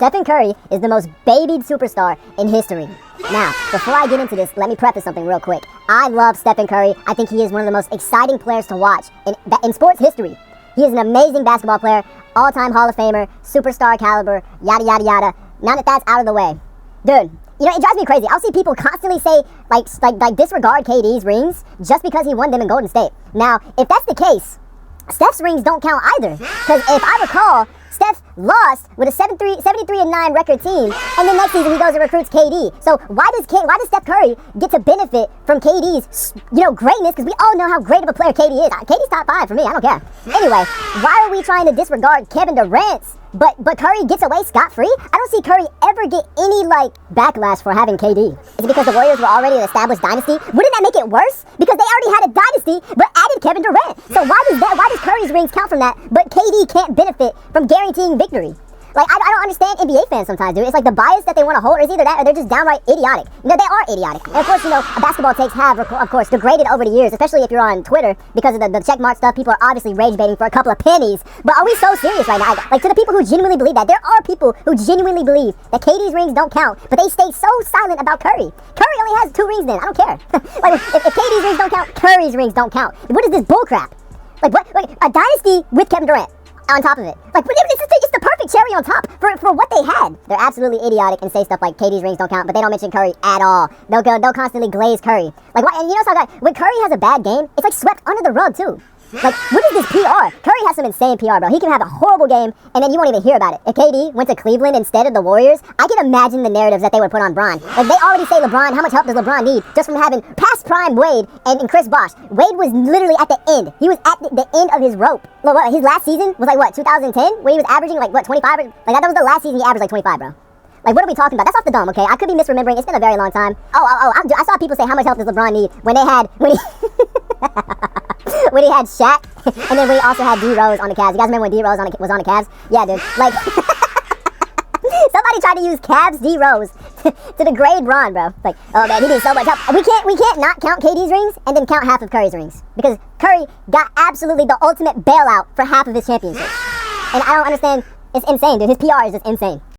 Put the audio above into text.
Stephen Curry is the most babied superstar in history. Now, before I get into this, let me preface something real quick. I love Stephen Curry. I think he is one of the most exciting players to watch in sports history. He is an amazing basketball player, all-time Hall of Famer, superstar caliber, yada, yada, yada. Now that that's out of the way, dude, you know, it drives me crazy. I'll see people constantly say, like disregard KD's rings just because he won them in Golden State. Now, if that's the case, Steph's rings don't count either. Because if I recall, Steph lost with a 73-9 record team, and then next season he goes and recruits KD. So why does Steph Curry get to benefit from KD's, greatness? Because we all know how great of a player KD is. KD's top 5 for me. I don't care. Anyway, why are we trying to disregard Kevin Durant's? But Curry gets away scot-free? I don't see Curry ever get any, backlash for having KD. Is it because the Warriors were already an established dynasty? Wouldn't that make it worse? Because they already had a dynasty, but added Kevin Durant. So why does Curry's rings count from that, but KD can't benefit from guaranteeing victory? I don't understand NBA fans sometimes, dude. It's like the bias that they want to hold is either that or they're just downright idiotic. They are idiotic. And of course, basketball takes have, of course, degraded over the years, especially if you're on Twitter, because of the checkmark stuff. People are obviously rage baiting for a couple of pennies. But are we so serious right now? To the people who genuinely believe that, there are people who genuinely believe that KD's rings don't count, but they stay so silent about Curry. Curry only has 2 rings then. I don't care. If KD's rings don't count, Curry's rings don't count. What is this bullcrap? A dynasty with Kevin Durant on top of it. It's the perfect cherry on top for what they had. They're absolutely idiotic and say stuff like KD's rings don't count, but they don't mention Curry at all. They'll constantly glaze Curry. Why? And when Curry has a bad game, it's swept under the rug too. What is this PR? Curry has some insane PR, bro. He can have a horrible game, and then you won't even hear about it. If KD went to Cleveland instead of the Warriors, I can imagine the narratives that they would put on Bron. They already say LeBron, how much help does LeBron need just from having past prime Wade and Chris Bosh? Wade was literally at the end. He was at the end of his rope. His last season was 2010? Where he was averaging 25? That was the last season he averaged 25, bro. What are we talking about? That's off the dome, okay? I could be misremembering. It's been a very long time. I saw people say how much help does LeBron need when he had Shaq, and then we also had D Rose on the Cavs. You guys remember when D Rose was on the Cavs? Yeah, dude. Somebody tried to use Cavs D Rose to degrade Bron, bro. Oh man, he needs so much help. We can't not count KD's rings and then count half of Curry's rings, because Curry got absolutely the ultimate bailout for half of his championships. And I don't understand. It's insane, dude. His PR is just insane.